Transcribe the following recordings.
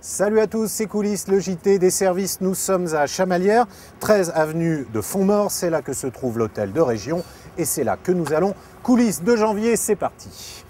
Salut à tous, c'est Coulisses, le JT des services. Nous sommes à Chamalières, 13 avenue de Font-Mort. C'est là que se trouve l'hôtel de région et c'est là que nous allons. Coulisses de janvier, c'est parti.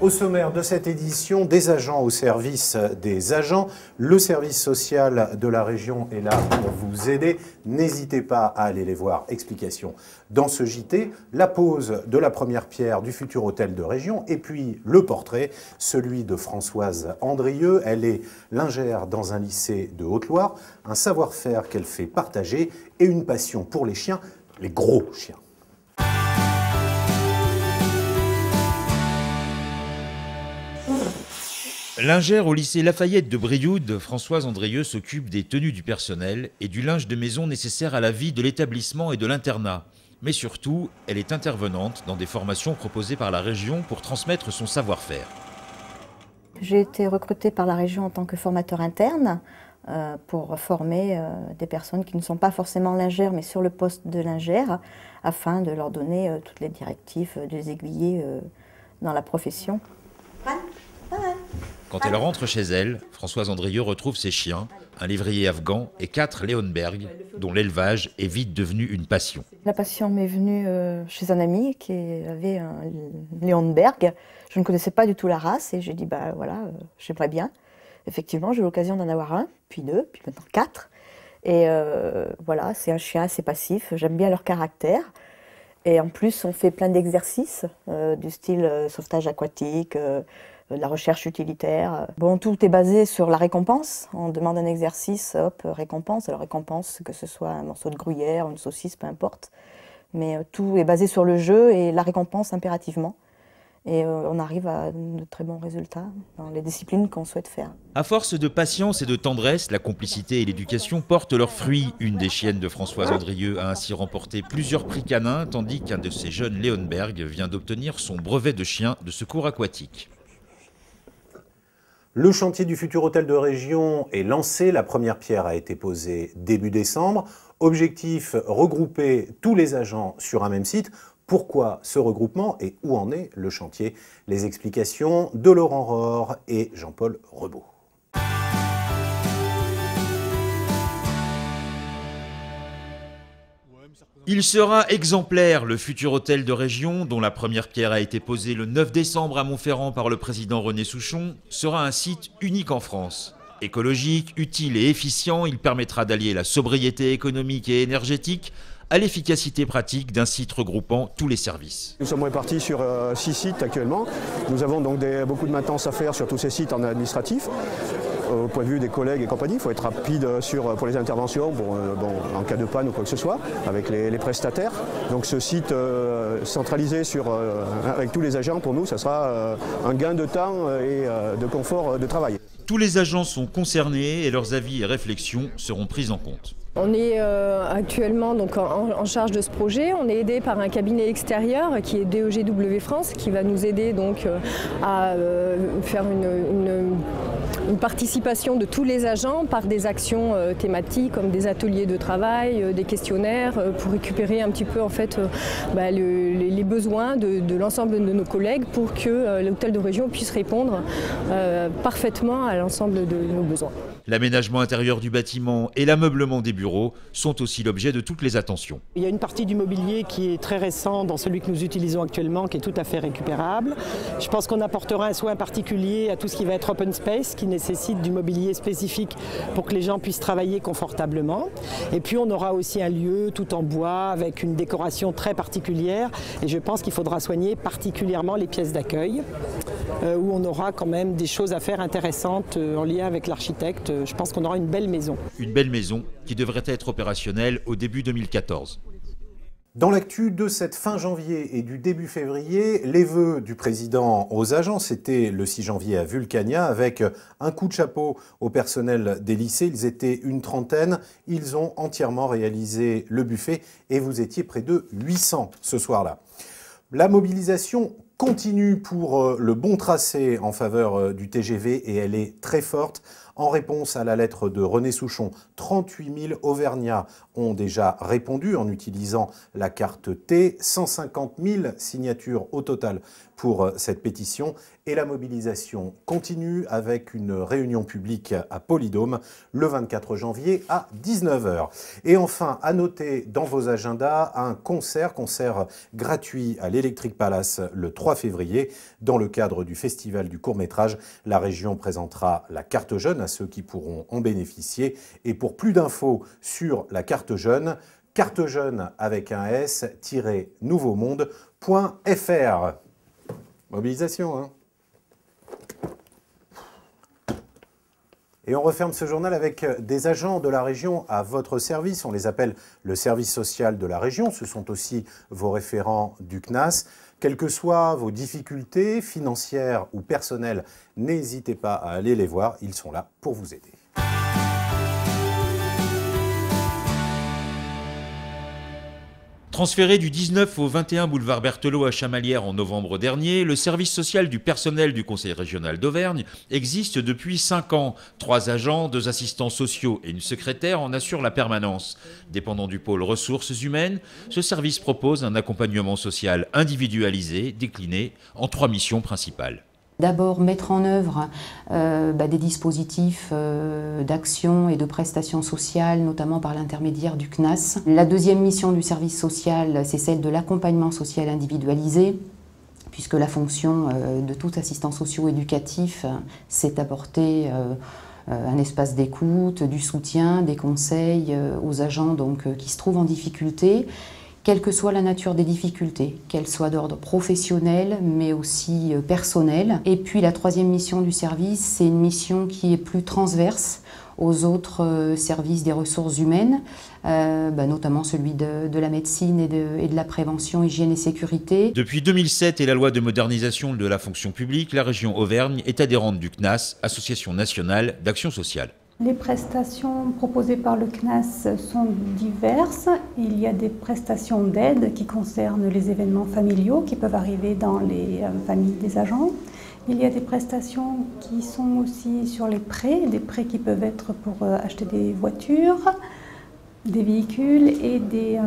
Au sommaire de cette édition, des agents au service des agents. Le service social de la région est là pour vous aider. N'hésitez pas à aller les voir. Explication dans ce JT. La pose de la première pierre du futur hôtel de région et puis le portrait, celui de Françoise Andrieux. Elle est lingère dans un lycée de Haute-Loire. Un savoir-faire qu'elle fait partager et une passion pour les chiens, les gros chiens. Lingère au lycée Lafayette de Brioude, Françoise Andrieux s'occupe des tenues du personnel et du linge de maison nécessaire à la vie de l'établissement et de l'internat. Mais surtout, elle est intervenante dans des formations proposées par la région pour transmettre son savoir-faire. J'ai été recrutée par la région en tant que formateur interne pour former des personnes qui ne sont pas forcément lingères mais sur le poste de lingère afin de leur donner toutes les directives, de les aiguiller dans la profession. Quand elle rentre chez elle, Françoise Andrieux retrouve ses chiens, un lévrier afghan et 4 Leonberg, dont l'élevage est vite devenu une passion. La passion m'est venue chez un ami qui avait un Leonberg. Je ne connaissais pas du tout la race et j'ai dit bah voilà, j'aimerais bien. Effectivement, j'ai eu l'occasion d'en avoir un, puis 2, puis maintenant 4. Et voilà, c'est un chien assez passif, j'aime bien leur caractère. Et en plus, on fait plein d'exercices du style sauvetage aquatique, de la recherche utilitaire. Bon, tout est basé sur la récompense. On demande un exercice, hop, récompense. Alors récompense, que ce soit un morceau de gruyère, une saucisse, peu importe. Mais tout est basé sur le jeu et la récompense impérativement. Et on arrive à de très bons résultats dans les disciplines qu'on souhaite faire. À force de patience et de tendresse, la complicité et l'éducation portent leurs fruits. Une des chiennes de Françoise Andrieux a ainsi remporté plusieurs prix canins, tandis qu'un de ses jeunes Leonberg vient d'obtenir son brevet de chien de secours aquatique. Le chantier du futur hôtel de région est lancé. La première pierre a été posée début décembre. Objectif, regrouper tous les agents sur un même site. Pourquoi ce regroupement et où en est le chantier? Les explications de Laurent Rohr et Jean-Paul Rebaud. Il sera exemplaire, le futur hôtel de région, dont la première pierre a été posée le 9 décembre à Montferrand par le président René Souchon, sera un site unique en France. Écologique, utile et efficient, il permettra d'allier la sobriété économique et énergétique à l'efficacité pratique d'un site regroupant tous les services. Nous sommes répartis sur 6 sites actuellement. Nous avons donc beaucoup de maintenance à faire sur tous ces sites en administratif. Au point de vue des collègues et compagnie, il faut être rapide pour les interventions, en cas de panne ou quoi que ce soit, avec les prestataires. Donc ce site centralisé avec tous les agents, pour nous, ça sera un gain de temps et de confort de travail. Tous les agents sont concernés et leurs avis et réflexions seront pris en compte. On est actuellement donc en charge de ce projet. On est aidé par un cabinet extérieur qui est DEGW France, qui va nous aider donc à faire une participation de tous les agents par des actions thématiques comme des ateliers de travail, des questionnaires pour récupérer un petit peu en fait les besoins de l'ensemble de nos collègues pour que l'hôtel de région puisse répondre parfaitement à l'ensemble de nos besoins. L'aménagement intérieur du bâtiment et l'ameublement des bureaux sont aussi l'objet de toutes les attentions. Il y a une partie du mobilier qui est très récent dans celui que nous utilisons actuellement, qui est tout à fait récupérable. Je pense qu'on apportera un soin particulier à tout ce qui va être open space, qui nécessite du mobilier spécifique pour que les gens puissent travailler confortablement. Et puis on aura aussi un lieu tout en bois avec une décoration très particulière. Et je pense qu'il faudra soigner particulièrement les pièces d'accueil, où on aura quand même des choses à faire intéressantes en lien avec l'architecte. Je pense qu'on aura une belle maison. Une belle maison qui devrait être opérationnelle au début 2014. Dans l'actu de cette fin janvier et du début février, les vœux du président aux agents, c'était le 6 janvier à Vulcania, avec un coup de chapeau au personnel des lycées. Ils étaient une trentaine, ils ont entièrement réalisé le buffet et vous étiez près de 800 ce soir-là. La mobilisation continue pour le bon tracé en faveur du TGV et elle est très forte. En réponse à la lettre de René Souchon, 38 000 Auvergnats ont déjà répondu en utilisant la carte T. 150 000 signatures au total pour cette pétition. Et la mobilisation continue avec une réunion publique à Polydôme le 24 janvier à 19 h. Et enfin, à noter dans vos agendas un concert gratuit à l'Electric Palace le 3 février. Dans le cadre du Festival du court-métrage, la région présentera la carte jeune à ceux qui pourront en bénéficier. Et pour plus d'infos sur la carte jeune avec un s-nouveaumonde.fr. Mobilisation, hein. Et on referme ce journal avec des agents de la région à votre service. On les appelle le service social de la région. Ce sont aussi vos référents du CNAS. Quelles que soient vos difficultés financières ou personnelles, n'hésitez pas à aller les voir. Ils sont là pour vous aider. Transféré du 19 au 21 boulevard Berthelot à Chamalières en novembre dernier, le service social du personnel du Conseil régional d'Auvergne existe depuis 5 ans. 3 agents, 2 assistants sociaux et une secrétaire en assurent la permanence. Dépendant du pôle ressources humaines, ce service propose un accompagnement social individualisé, décliné en 3 missions principales. D'abord, mettre en œuvre des dispositifs d'action et de prestations sociales, notamment par l'intermédiaire du CNAS. La deuxième mission du service social, c'est celle de l'accompagnement social individualisé, puisque la fonction de tout assistant socio-éducatif, c'est d'apporter un espace d'écoute, du soutien, des conseils aux agents qui se trouvent en difficulté. Quelle que soit la nature des difficultés, qu'elles soient d'ordre professionnel, mais aussi personnel. Et puis la troisième mission du service, c'est une mission qui est plus transverse aux autres services des ressources humaines, notamment celui de la médecine et de la prévention, hygiène et sécurité. Depuis 2007 et la loi de modernisation de la fonction publique, la région Auvergne est adhérente du CNAS, Association nationale d'action sociale. Les prestations proposées par le CNAS sont diverses. Il y a des prestations d'aide qui concernent les événements familiaux qui peuvent arriver dans les familles des agents. Il y a des prestations qui sont aussi sur les prêts, des prêts qui peuvent être pour acheter des voitures, des véhicules et les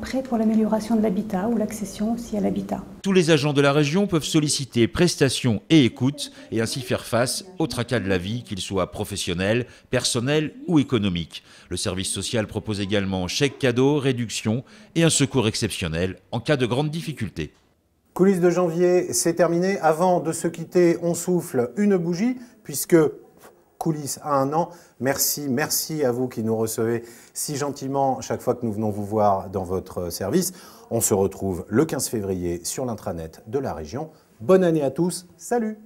prêts pour l'amélioration de l'habitat ou l'accession aussi à l'habitat. Tous les agents de la région peuvent solliciter prestations et écoute et ainsi faire face aux tracas de la vie, qu'ils soient professionnels, personnels ou économiques. Le service social propose également chèques cadeaux, réductions et un secours exceptionnel en cas de grande difficulté. Coulisses de janvier, c'est terminé. Avant de se quitter, on souffle une bougie puisque coulisses à 1 an. Merci à vous qui nous recevez si gentiment chaque fois que nous venons vous voir dans votre service. On se retrouve le 15 février sur l'intranet de la région. Bonne année à tous, salut!